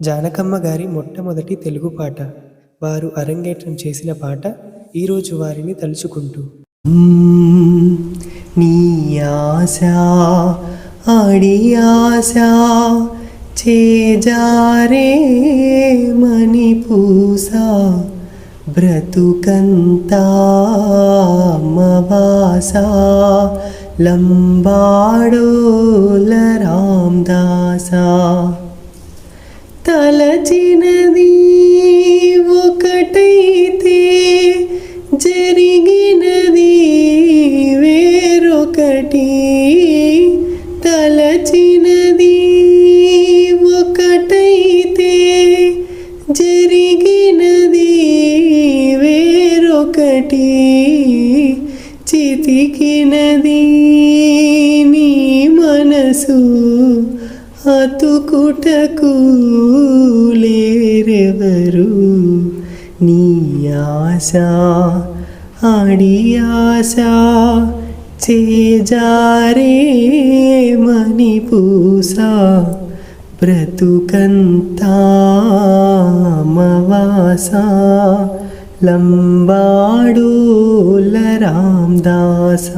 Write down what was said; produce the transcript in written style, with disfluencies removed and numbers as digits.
జానకమ్మ గారి మొట్టమొదటి తెలుగు పాట. వారు అరంగేట్రం చేసిన పాట. ఈరోజు వారిని తలుచుకుంటూ. నీ ఆశ ఆడి ఆశ చేజారే మణిపూస బ్రతుకంతా మవాస లంబాడోల రామదాస తలచినది ఒకటైతే జరిగినది వేరొకటి తలచినది ఒకటైతే జరిగినది వేరొకటి చితికినది నీ మనసు అతుకుటకు లేరెవరు నీ ఆశ ఆడి ఆశ చేజారే మణిపూస బ్రతుకంతా మవాస లంబాడోల రామదాస.